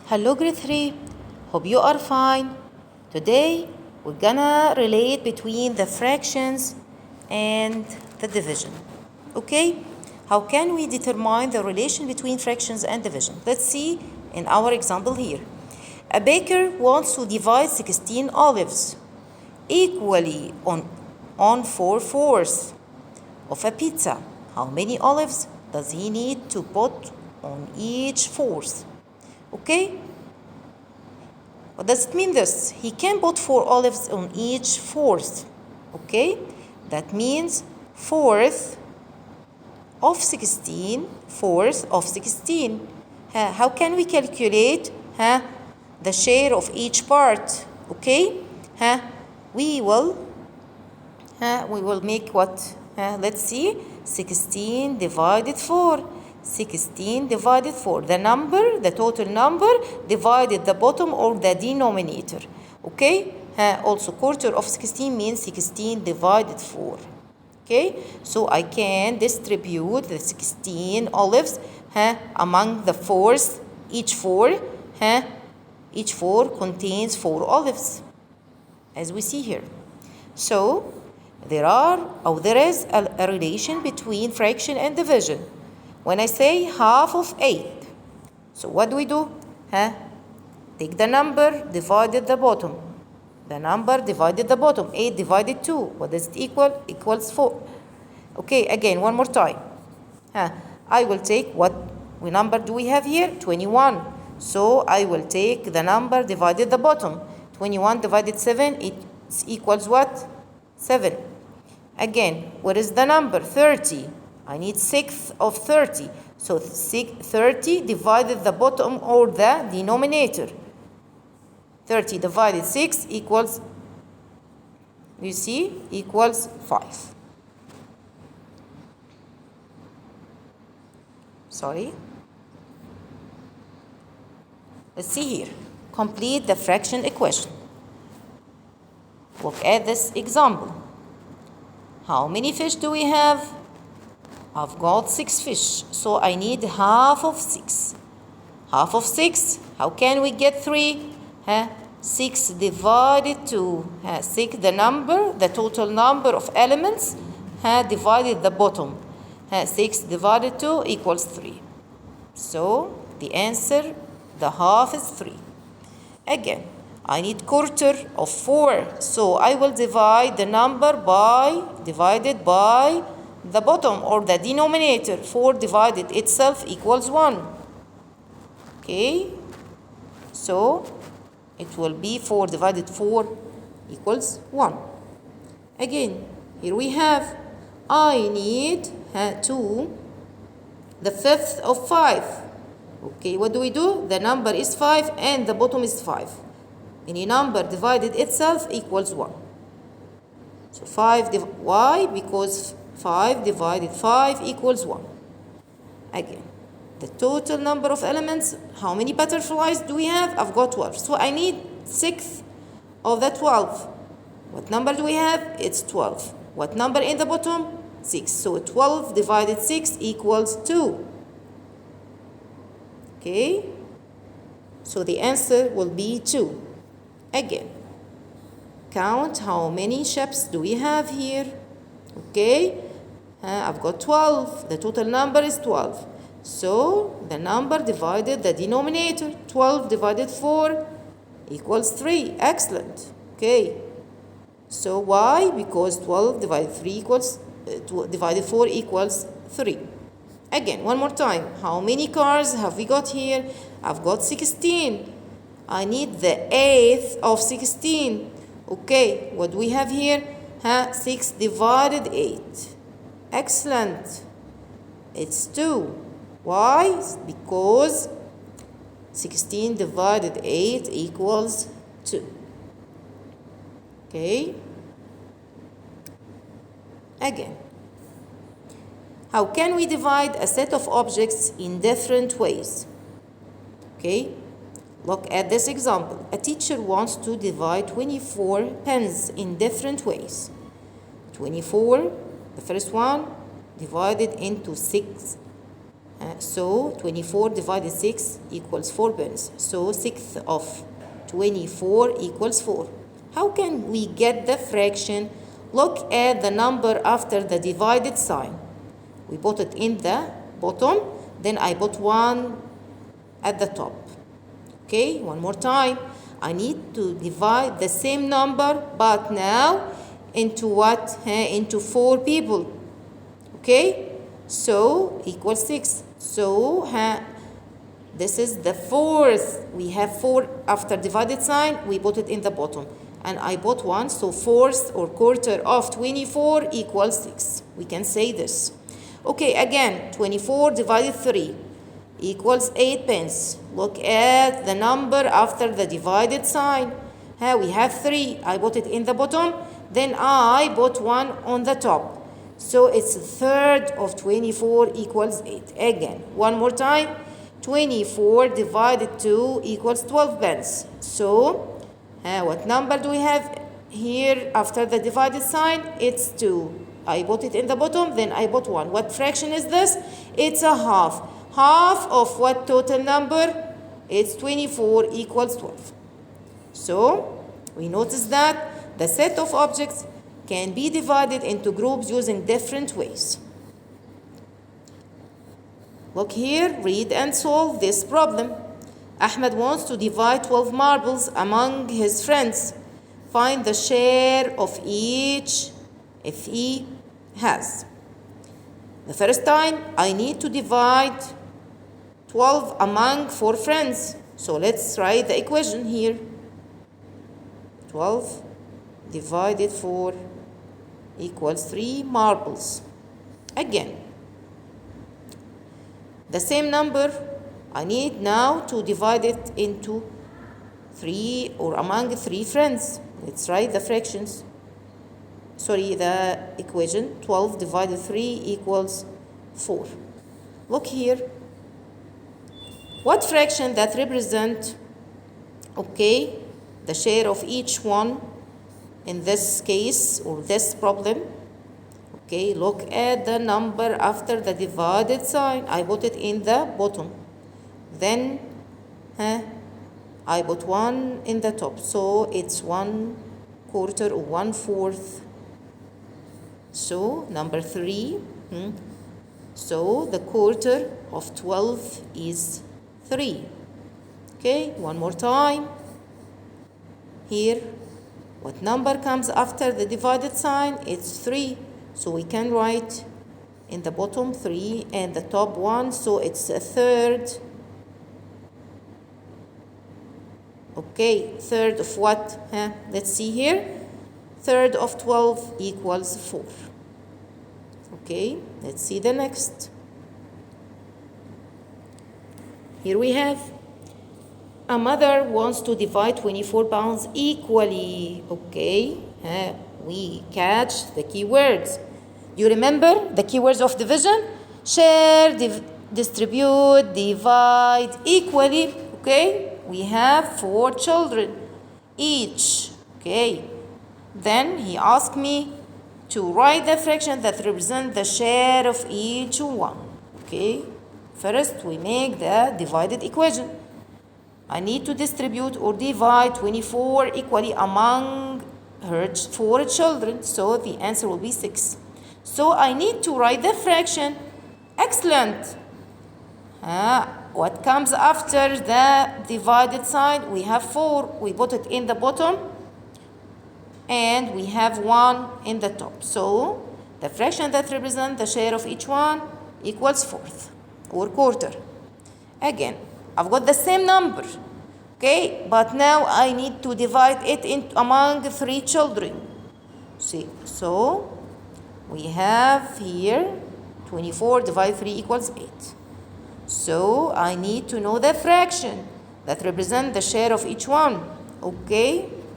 Hello grade 3, hope you are fine. Today we're gonna relate between the fractions and the division. Okay, how can we determine the relation between fractions and division? Let's see in our example here. A baker wants to divide 16 olives equally on 4/4 of a pizza. How many olives does he need to put on each fourth? Okay, what does it mean this? He can put 4 olives on each fourth. Okay, that means fourth of 16. How can we calculate the share of each part? Okay, we will make what? Let's see, 16 divided 4. 16 divided 4, the total number divided the bottom or the denominator. Okay, also quarter of 16 means 16 divided 4. Okay, so I can distribute the 16 olives among the fours. Each four contains 4 olives, as we see here. So there is a relation between fraction and division. When I say half of 8, so what do? Take the number divided the bottom. The number divided the bottom. 8 divided 2. What does it equal? Equals 4. Okay, again, one more time. I will take what number do we have here? 21. So I will take the number divided the bottom. 21 divided 7, it equals what? 7. Again, what is the number? 30. I need 6 of 30. So 30 divided the bottom or the denominator. 30 divided 6 equals, you see, equals 5. Sorry. Let's see here. Complete the fraction equation. Look at this example. How many fish do we have? I've got 6 fish, so I need half of 6. Half of 6, how can we get 3? 6 divided 2. 6, the total number of elements, divided the bottom. 6 divided 2 equals 3. So the answer, the half is 3. Again, I need quarter of 4, so I will divide the number divided by the bottom or the denominator. 4 divided itself equals 1. Okay, so it will be 4 divided 4 equals 1. Again, here we have, I need 2, the fifth of 5. Okay, what do? The number is 5 and the bottom is 5. Any number divided itself equals 1. So 5, why? Because 5 divided 5 equals 1. Again, the total number of elements, how many butterflies do we have? I've got 12. So I need 6 of the 12. What number do we have? It's 12. What number in the bottom? 6. So 12 divided 6 equals 2. Okay? So the answer will be 2. Again, count how many ships do we have here? Okay? I've got 12. The total number is 12. So the number divided the denominator. 12 divided 4 equals 3. Excellent. Okay. So why? Because 12 divided 4 equals 3. Again, one more time. How many cars have we got here? I've got 16. I need the eighth of 16. Okay. What do we have here? 6 divided 8. Excellent. It's 2. Why? Because 16 divided 8 equals 2. Okay. Again, how can we divide a set of objects in different ways? Okay. Look at this example. A teacher wants to divide 24 pens in different ways. 24, the first one, divided into 6 So 24 divided 6 equals 4 pence. So 6th of 24 equals 4. How can we get the fraction? Look at the number after the divided sign. We put it in the bottom, then I put 1 at the top. Okay, one more time. I need to divide the same number, but now into what? Into 4 people. Okay, so equals 6. So this is the 4th. We have 4 after divided sign. We put it in the bottom. And I put 1, so 4th or quarter of 24 equals 6. We can say this. Okay, again, 24 divided 3 equals 8 pence. Look at the number after the divided sign. We have 3. I put it in the bottom. Then I put 1 on the top. So it's 1/3 of 24 equals 8. Again, one more time. 24 divided 2 equals 12 pence. So what number do we have here after the divided sign? It's 2. I put it in the bottom, then I put 1. What fraction is this? It's a half. Half of what total number? It's 24 equals 12. So we notice that the set of objects can be divided into groups using different ways. Look here, read and solve this problem. Ahmed wants to divide 12 marbles among his friends. Find the share of each if he has. The first time, I need to divide 12 among 4 friends. So let's write the equation here. 12 divided 4 equals 3 marbles. Again, the same number, I need now to divide it into 3 or among 3 friends. Let's write the fractions. The equation. 12 divided 3 equals 4. Look here. What fraction that represent, the share of each one in this case or this problem? Look at the number after the divided sign. I put it in the bottom. Then I put 1 in the top. So it's 1/4 or 1/4. So number 3. So the quarter of 12 is 3. One more time. Here, what number comes after the divided sign? It's 3. So we can write in the bottom 3 and the top 1. So it's 1/3. 1/3 of what? Let's see here. 1/3 of 12 equals 4. Let's see the next. Here we have a mother wants to divide 24 pounds equally. We catch the keywords. You remember the keywords of division? Share, distribute, divide, equally. We have 4 children each. Then he asked me to write the fraction that represent the share of each one. First, we make the divided equation. I need to distribute or divide 24 equally among her 4 children. So the answer will be 6. So I need to write the fraction. Excellent. What comes after the divided sign? We have 4. We put it in the bottom. And we have 1 in the top. So the fraction that represents the share of each one equals 1/4 or quarter. Again, I've got the same number. But now I need to divide it among 3 children. So we have here 24 divided 3 equals 8. So I need to know the fraction that represents the share of each one.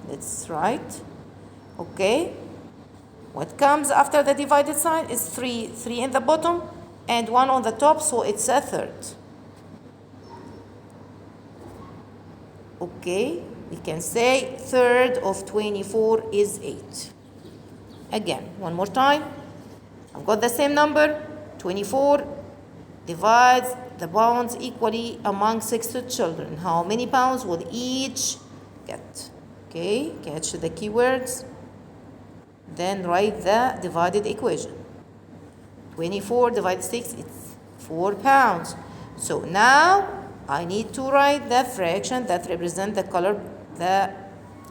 Let's write. What comes after the divided sign is 3. 3 in the bottom and 1 on the top, so it's 1/3. We can say 1/3 of 24 is 8. Again, one more time. I've got the same number, 24 divides the pounds equally among 6 children. How many pounds will each get? Okay, catch the keywords. Then write the divided equation. 24 divided 6, it's 4 pounds. So now I need to write the fraction that represent the color, the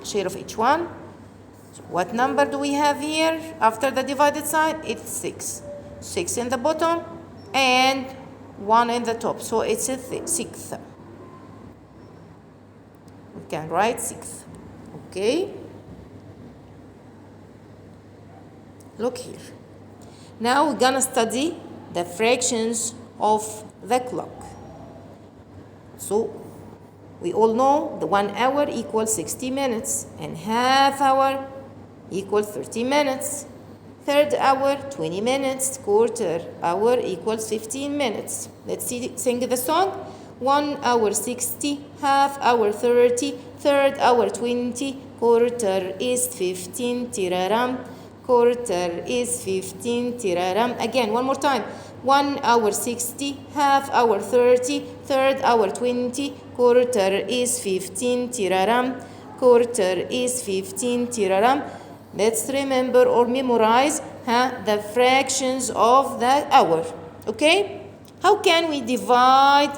share of each one. So what number do we have here after the divided sign? It's 6. 6 in the bottom and 1 in the top. So it's a sixth. We can write 6. Okay? Look here. Now we're gonna study the fractions of the clock. So we all know the 1 hour equals 60 minutes and half hour equals 30 minutes. Third hour 20 minutes. Quarter hour equals 15 minutes. Let's sing the song. 1 hour 60, half hour 30, third hour 20, quarter is 15, tiraram. Quarter is 15, tiraram. Again, one more time. 1 hour 60, half hour 30, third hour 20, quarter is 15, tiraram. Quarter is 15, tiraram. Let's remember or memorize the fractions of the hour. Okay? How can we divide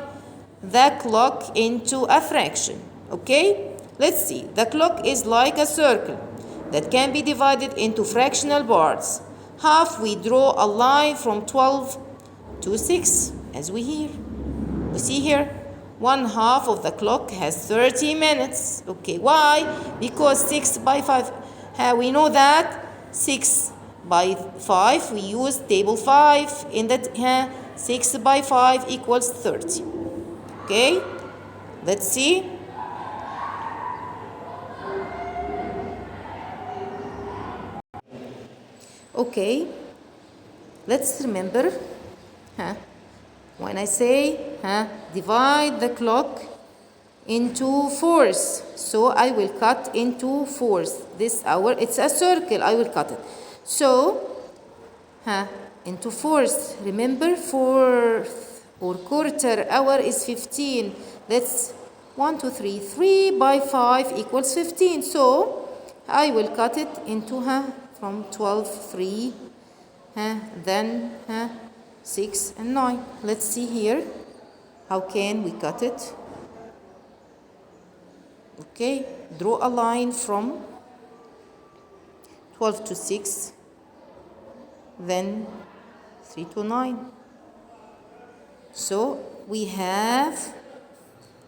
the clock into a fraction? Okay? Let's see. The clock is like a circle that can be divided into fractional parts. Half, we draw a line from 12 to 6, as we see here. 1/2 of the clock has 30 minutes. Okay, why? Because 6 by 5. We know that 6 by 5, we use table 5. In that, 6 by 5 equals 30. Okay, let's see. Okay, let's remember, when I say divide the clock into fours, so I will cut into fours. This hour, it's a circle, I will cut it. So, into fours. Remember, fourth or quarter hour is 15. That's 1, 2, 3. 3 by 5 equals 15. So, I will cut it into from 12, 3, then 6 and 9. Let's see here. How can we cut it? Okay, draw a line from 12 to 6, then 3 to 9. So we have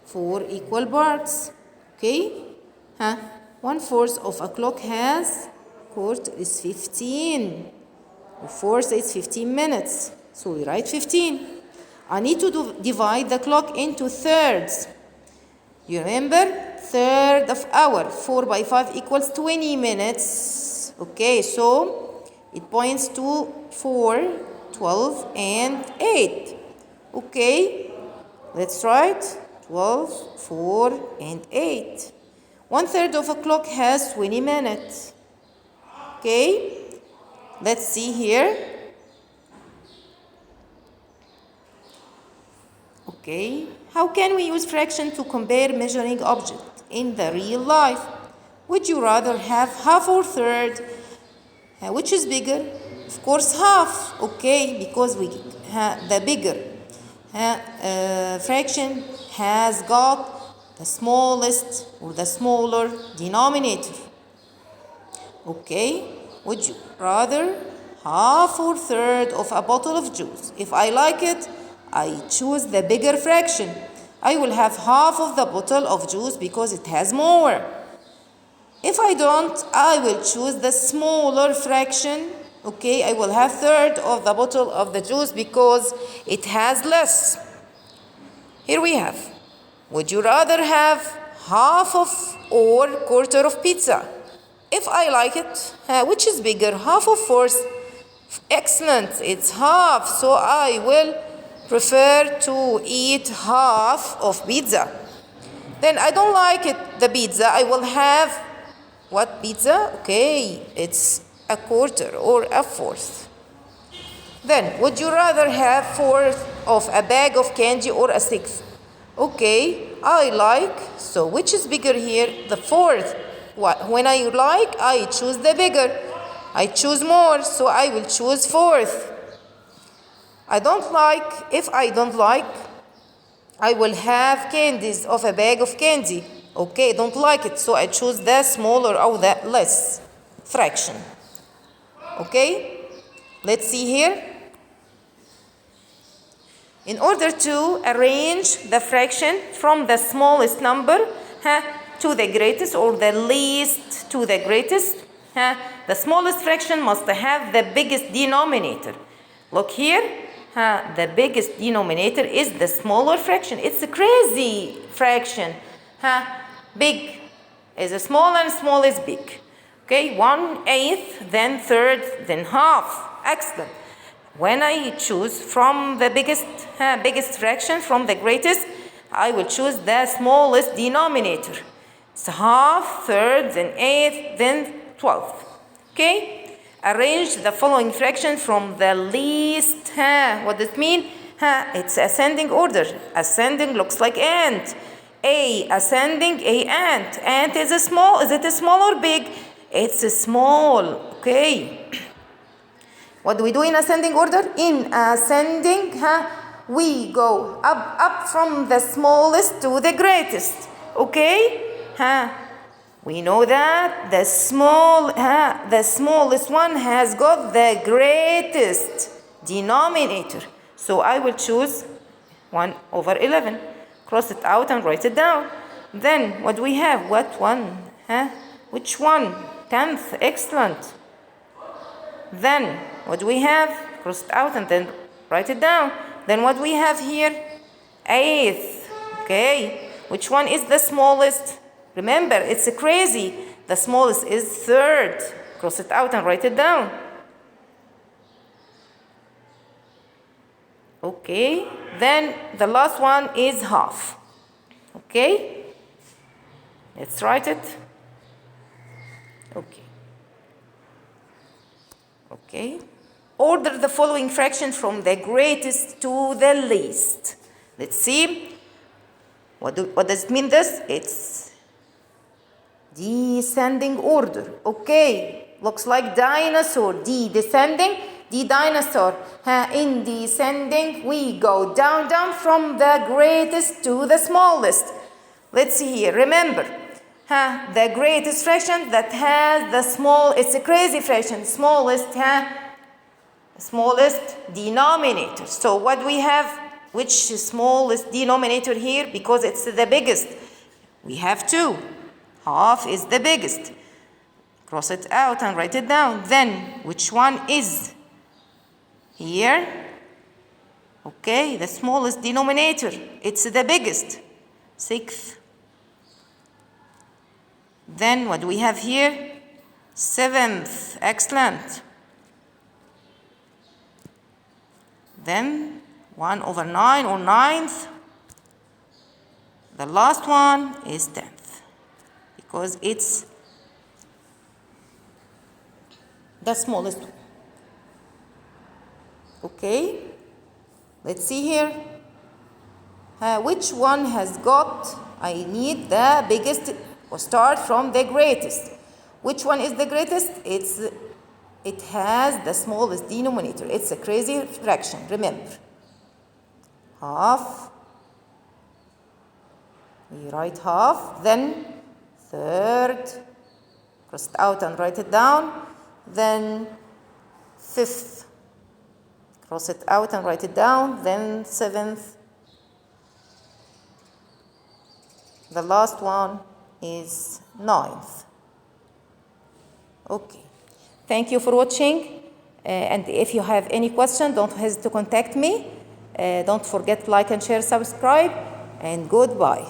4 equal parts. Okay, 1/4 of a clock has quarter is 15. A fourth is 15 minutes. So we write 15. I need to divide the clock into thirds. You remember? Third of hour. 4 by 5 equals 20 minutes. Okay, so it points to 4, 12, and 8. Okay, let's write 12, 4, and 8. 1/3 of a clock has 20 minutes. Okay, let's see here. Okay, how can we use fraction to compare measuring objects in the real life? Would you rather have half or third? Which is bigger? Of course, half. Okay, because the bigger fraction has got the smallest or the smaller denominator. Okay, would you rather half or third of a bottle of juice? If I like it, I choose the bigger fraction. I will have half of the bottle of juice because it has more. If I don't, I will choose the smaller fraction. Okay, I will have third of the bottle of the juice because it has less. Here we have. Would you rather have half of or quarter of pizza? If I like it, which is bigger, half or fourth? Excellent, it's half. So I will prefer to eat half of pizza. Then I don't like it, the pizza. I will have what pizza? Okay, it's a quarter or a fourth. Then, would you rather have 4th of a bag of candy or a 6th? Okay, I like, so which is bigger here? The 4th. When I like, I choose the bigger. I choose more, so I will choose 4th. If I don't like, I will have candies of a bag of candy. Okay, don't like it, so I choose the smaller or the less fraction. Okay, let's see here. In order to arrange the fraction from the smallest number to the greatest or the least to the greatest, the smallest fraction must have the biggest denominator. Look here, the biggest denominator is the smaller fraction. It's a crazy fraction. Big is small and small is big. Okay, 1/8, then 1/3, then half. Excellent. When I choose from the biggest fraction from the greatest, I will choose the smallest denominator. It's half, 1/3, then 1/8, then 1/12. Okay? Arrange the following fraction from the least. What does it mean? It's ascending order. Ascending looks like ant. A ascending, A ant. Ant is a small. Is it a small or big? It's a small. Okay. What do we do in ascending order? In ascending, we go up from the smallest to the greatest. Okay? We know that the smallest one has got the greatest denominator. So I will choose 1/11. Cross it out and write it down. Then what do we have? What one? Which one? 10th. Excellent. Then what do we have? Cross it out and then write it down. Then what do we have here? 8th. Okay. Which one is the smallest? Remember, it's crazy. The smallest is 3rd. Cross it out and write it down. Okay. Then the last one is half. Okay. Let's write it. Okay. Okay. Order the following fraction from the greatest to the least. Let's see. What does it mean this? It's descending order. Okay. Looks like dinosaur. D descending. D dinosaur. In descending, we go down from the greatest to the smallest. Let's see here. Remember, the greatest fraction that has the small, it's a crazy fraction, smallest denominator. So what do we have? Which smallest denominator here? Because it's the biggest. We have 2. Half is the biggest. Cross it out and write it down. Then which one is here? Okay, the smallest denominator. It's the biggest. 6th. Then what do we have here? 7th. Excellent. Then 1/9 or 9th. The last one is 10th because it's the smallest one. Okay, let's see here. Which one has got? I need the biggest. Or start from the greatest. Which one is the greatest? It has the smallest denominator. It's a crazy fraction. Remember, half. We write half. Then 3rd. Cross it out and write it down. Then 5th. Cross it out and write it down. Then 7th. The last one is 9th. Okay. Thank you for watching. And if you have any question, don't hesitate to contact me. Don't forget to like and share, subscribe, and goodbye.